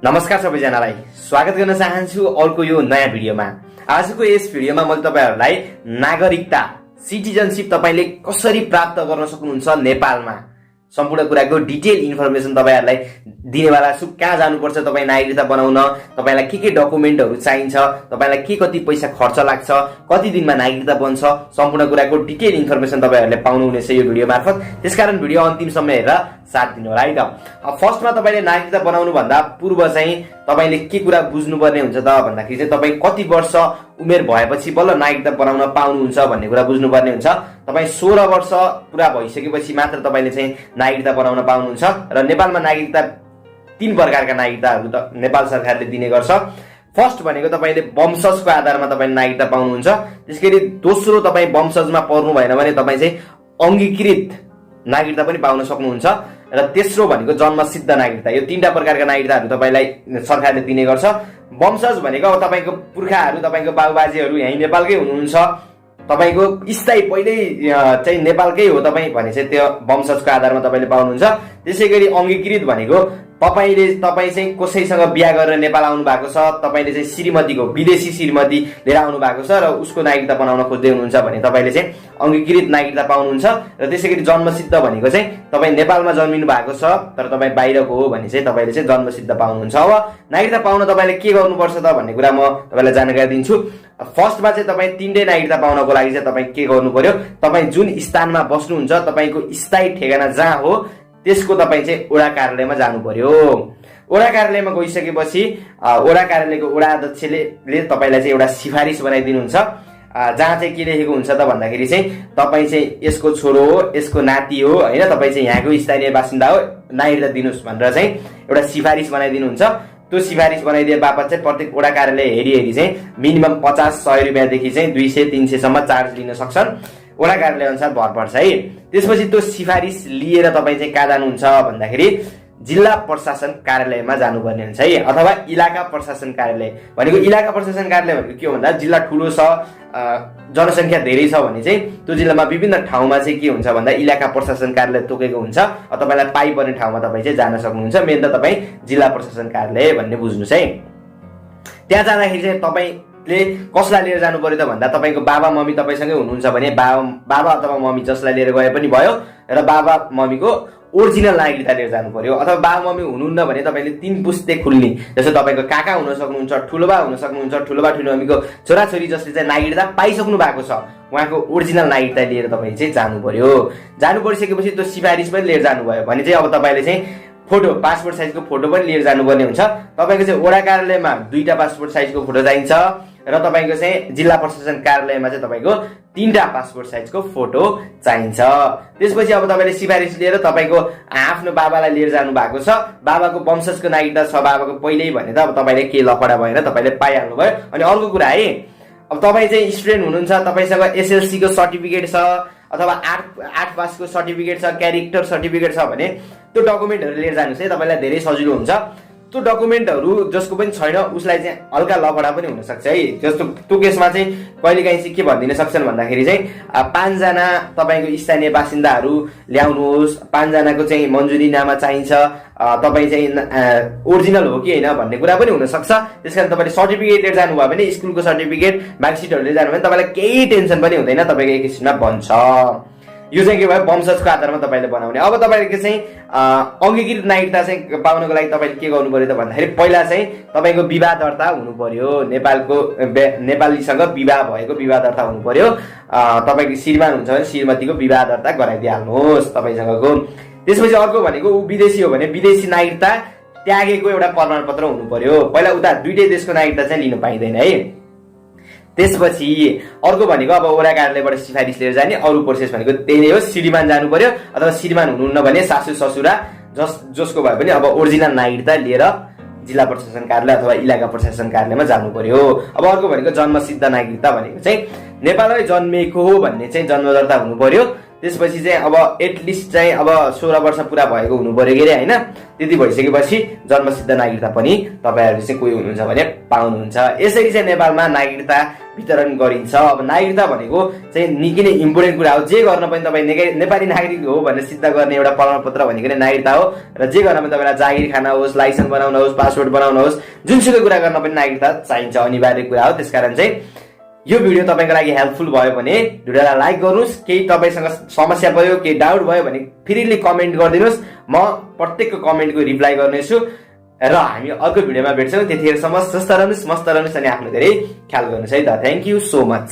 नमस्कार सबैजनालाई स्वागत गर्न चाहन्छु अर्को यो नयाँ भिडियोमा। आजको यस भिडियोमा मैले तपाईहरुलाई नागरिकता सिटिजनशिप तपाईले कसरी प्राप्त गर्न सक्नुहुन्छ नेपालमा सम्पूर्ण कुराको डिटेल इन्फर्मेसन तपाईहरुलाई दिनेवाला छु। कहाँ जानुपर्छ तपाई नागरिकता बनाउन, तपाईलाई के डकुमेन्टहरु चाहिन्छ, तपाईलाई के कति पैसा खर्च लाग्छ, कति दिनमा नागरिकता बन्छ, सम्पूर्ण कुराको डिटेल इन्फर्मेसन तपाईहरुले पाउनु हुनेछ यो भिडियो मार्फत। त्यसकारण भिडियो अन्तिमसम्म हेरेर साथ दिनु होला है त। फर्स्टमा तपाईले नागरिकता बनाउनु भन्दा पूर्व चाहिँ तपाईले के कुरा बुझ्नुपर्ने हुन्छ त भन्दाखेरि चाहिँ तपाई कति वर्ष उमेर भएपछि बल्ल नागरिकता बनाउन पाउनुहुन्छ भन्ने कुरा बुझ्नुपर्ने हुन्छ। तपाई 16 वर्ष पूरा भइसकेपछि मात्र तपाईले चाहिँ नागरिकता बनाउन पाउनुहुन्छ र नेपालमा नागरिकता 3 प्रकारका नागरिकताहरु त नेपाल सरकारले दिने गर्छ। फर्स्ट भनेको तपाईले वंशजको आधारमा तपाईले नागरिकता पाउनुहुन्छ। त्यसैगरी दोस्रो तपाई वंशजमा पर्नु भएन भने तपाई चाहिँ अंगीकृत नागरिकता पनि पाउन सक्नुहुन्छ र तेस्रो भनेको जन्मसिद्ध नागरिकता। यो 3टा प्रकारका नागरिकताहरु तपाईलाई सरकारले दिने गर्छ। वंशज भनेको अब तपाईको पुर्खाहरु, तपाईको बाबुबाजेहरु यही नेपालकै हुनुहुन्छ, तपाईको स्थायी पहिल्यै चाहिँ नेपालकै हो तपाई भने चाहिँ त्यो वंशजको आधारमा तपाईले पाउनुहुन्छ। त्यसैगरी अंगीकृत भनेको तपाईले चाहिँ कसैसँग बिहे गरेर नेपाल आउनु भएको छ, तपाईले चाहिँ श्रीमतीको विदेशी श्रीमती लिएर आउनु भएको छ र उसको नागरिकता बनाउन खोज्दै हुनुहुन्छ भने तपाईले चाहिँ अंगीकृत नागरिकता पाउनुहुन्छ। र त्यसैगरी जन्मसिद्ध भनेको चाहिँ तपाई नेपालमा जन्मिनु भएको छ तर तपाई बाहिरको हो भने चाहिँ तपाईले चाहिँ जन्मसिद्ध पाउनुहुन्छ। अब नागरिकता पाउन तपाईले के गर्नुपर्छ त भन्ने कुरा म तपाईलाई जानकारी दिन्छु। फर्स्टमा चाहिँ तपाई 3टै नागरिकता पाउनको लागि चाहिँ तपाई के गर्नु पर्यो, तपाई जुन स्थानमा बस्नुहुन्छ तपाईको स्थायी ठेगाना जहाँ हो त्यसको तपाई चाहिँ वडा कार्यालयमा जानु पर्यो। वडा कार्यालयमा गइसकेपछि वडा कार्यालयको वडा अध्यक्षले तपाईलाई चाहिँ एउटा सिफारिस बनाइदिनुहुन्छ जहाँ चाहिँ के लेखेको हुन्छ त भन्दाखेरि चाहिँ तपाई चाहिँ यसको छोरो हो, यसको नाति हो हैन, तपाई चाहिँ यहाँको स्थानीय बासिन्दा हो, नागरिकता दिनुस् भनेर चाहिँ एउटा सिफारिस बनाइदिनुहुन्छ। त्यो सिफारिस बनाइदिए बापत चाहिँ प्रत्येक वडा कार्यालय हेरी चाहिँ मिनिमम 50-100 रुपैयाँ देखि चाहिँ 200-300 सम्म चार्ज लिन सक्छन्। वडा कार्यालय अनुसार भर पर्छ है। त्यसपछि त्यो सिफारिस लिएर तपाई चाहिँ कहाँ जानुहुन्छ भन्दाखेरि जिल्ला प्रशासन कार्यालयमा जानुपर्ने हुन्छ है, अथवा इलाका प्रशासन कार्यालय। भनेको इलाका प्रशासन कार्यालय भनेको के हो भन्दा जिल्ला ठुलो छ, जनसंख्या धेरै छ भने चाहिँ त्यो जिल्लामा विभिन्न ठाउँमा चाहिँ के हुन्छ भन्दा इलाका प्रशासन कार्यालय तोकेको हुन्छ। तपाईलाई पाइ पर्ने ठाउँमा तपाई चाहिँ जान सक्नुहुन्छ। मेन त तपाई जिल्ला प्रशासन कार्यालय भन्ने बुझ्नुस् है। त्यहाँ जाँदाखेरि चाहिँ तपाईले कसलाई लिएर जानु पर्यो त भन्दा तपाईको बाबा मम्मी तपाईसँगै हुनुहुन्छ भने बाबा अथवा मम्मी जसलाई लिएर गए पनि भयो र बाबा मम्मीको ओरिजिनल नागरिकता लिएर जानु पर्यो। अथवा बाबा मम्मी हुनुहुन्न भने तपाईले 3 पुस्ते खुल्ने जस्तो तपाईको काका हुन सक्नुहुन्छ, ठुलोबा हुन सक्नुहुन्छ, ठुलोबा ठुलो मम्मीको छोराछोरी जसले चाहिँ नागरिकता पाइसक्नु भएको छ उहाँको ओरिजिनल नागरिकता लिएर तपाई चाहिँ जानु पर्यो। जानु परिसकेपछि त्यो सिफारिस पनि लिएर जानुभयो भने चाहिँ अब तपाईले चाहिँ फोटो, पासपोर्ट साइजको फोटो पनि लिएर जानुपर्ने हुन्छ। तपाईको चाहिँ वडा कार्यालयमा 2टा पासपोर्ट साइजको फोटो चाहिन्छ र तपाईको चाहिँ जिल्ला प्रशासन कार्यालयमा चाहिँ तपाईको 3टा पासपोर्ट साइजको फोटो चाहिन्छ। त्यसपछि अब तपाईले सिफारिस लिएर तपाईको आफ्नो बाबालाई लिएर जानु भएको छ, बाबाको वंशजको नागरिकता छ बाबाको पहिल्यै भने त अब तपाईले के लफडा भएन, तपाईले पाइहाल्नु भयो। अनि अर्को कुरा है, अब तपाई चाहिँ स्टुडेन्ट हुनुहुन्छ, तपाईसँग एसएलसी को सर्टिफिकेट छ अथवा 8 पासको सर्टिफिकेट छ, क्यारेक्टर सर्टिफिकेट छ भने त्यो डकुमेन्टहरु लिएर जानुस् है, तपाईलाई धेरै सजिलो हुन्छ। त्यो डकुमेन्टहरु जसको पनि छैन उसलाई चाहिँ हल्का लफडा पनि हुन सक्छ है। जस्तो त्यो केसमा चाहिँ कहिलेकाहीँ चाहिँ के भनिदिन सक्छन् भन्दाखेरि चाहिँ 5 जना तपाईको स्थानीय बासिन्दाहरु ल्याउनुहोस्, 5 जनाको चाहिँ मन्जुरीनामा चाहिन्छ, तपाई चाहिँ ओरिजिनल हो कि हैन भन्ने कुरा पनि हुन सक्छ। त्यसकारण तपाईले सर्टिफिकेट लिएर जानुभयो भने स्कुलको सर्टिफिकेट, मार्कसिटहरु लिएर जानुभयो भने तपाईलाई केही टेन्सन पनि हुँदैन, तपाईको एकैछिनमा बन्छ। यो चाहिँ के भयो, वंशजको आधारमा तपाईले बनाउने। अब तपाईको चाहिँ अंगीकृत नागरिकता चाहिँ पाउनको लागि तपाईले के गर्नु पर्यो त भन्दाखेरि पहिला चाहिँ तपाईको विवाह दर्ता हुनु पर्यो, नेपालीसँग विवाह भएको विवाह दर्ता हुनु पर्यो। तपाईको श्रीमान हुन्छ भने श्रीमतीको विवाह दर्ता गराइदिहाल्नुहोस् तपाईसँगको। त्यसपछि अर्को भनेको उ विदेशी हो भने विदेशी नागरिकता त्यागेको एउटा प्रमाणपत्र हुनु पर्यो। पहिला उता 2टै देशको नागरिकता चाहिँ लिन पाइदैन है। त्यसपछि अर्को भनेको अब वडा कार्यालयबाट सिफारिस लिएर जाने अरु प्रोसेस भनेको त्यही नै हो। श्रीमान जानु पर्यो अथवा श्रीमान हुनुहुन्न भने सासु ससुरा जसको भए पनि अब ओरिजिनल नागरिकता लिएर जिल्ला प्रशासन कार्यालय अथवा इलाका प्रशासन कार्यालयमा जानु पर्यो। अब अर्को भनेको जन्मसिद्ध नागरिकता भनेको चाहिँ नेपालमै जन्मेको हो भन्ने चाहिँ जन्म दर्ता हुनु पर्यो। त्यसपछि चाहिँ अब एटलिस्ट चाहिँ अब 16 वर्ष पुरा भएको हुनु पर्यो के अरे होइन। त्यति भइसकेपछि जन्मसिद्ध नागरिकता पनि तपाईँहरू चाहिँ कोही हुनुहुन्छ भने पाउनुहुन्छ। यसरी चाहिँ नेपालमा नागरिकता वितरण गरिन्छ। अब नागरिकता भनेको चाहिँ निकै नै इम्पोर्टेन्ट कुरा हो। जे गर्न पनि तपाईँ नेपाली नागरिक हो भनेर सिद्ध गर्ने एउटा प्रमाणपत्र भनेको नै नागरिकता हो। र जे गर्न पनि तपाईँलाई जागिर खाना होस्, लाइसेन्स बनाउन होस्, पासपोर्ट बनाउन होस्, जुनसुकै कुरा गर्न पनि नागरिकता चाहिन्छ, अनिवार्य कुरा हो। त्यसकारण चाहिँ यो भिडियो तपाईँको लागि हेल्पफुल भयो भने भिडियोलाई लाइक गर्नुहोस्। केही तपाईँसँग समस्या भयो, केही डाउट भयो भने फ्रिली कमेन्ट गरिदिनुहोस्। म प्रत्येकको कमेन्टको रिप्लाई गर्नेछु र हामी अर्को भिडियोमा भेट्छौँ। त्यतिखेरसम्म स्वस्थ रहनुहोस्, मस्त रहनुहोस् अनि आफ्नो धेरै ख्याल गर्नुहोस् है त। Thank you so much.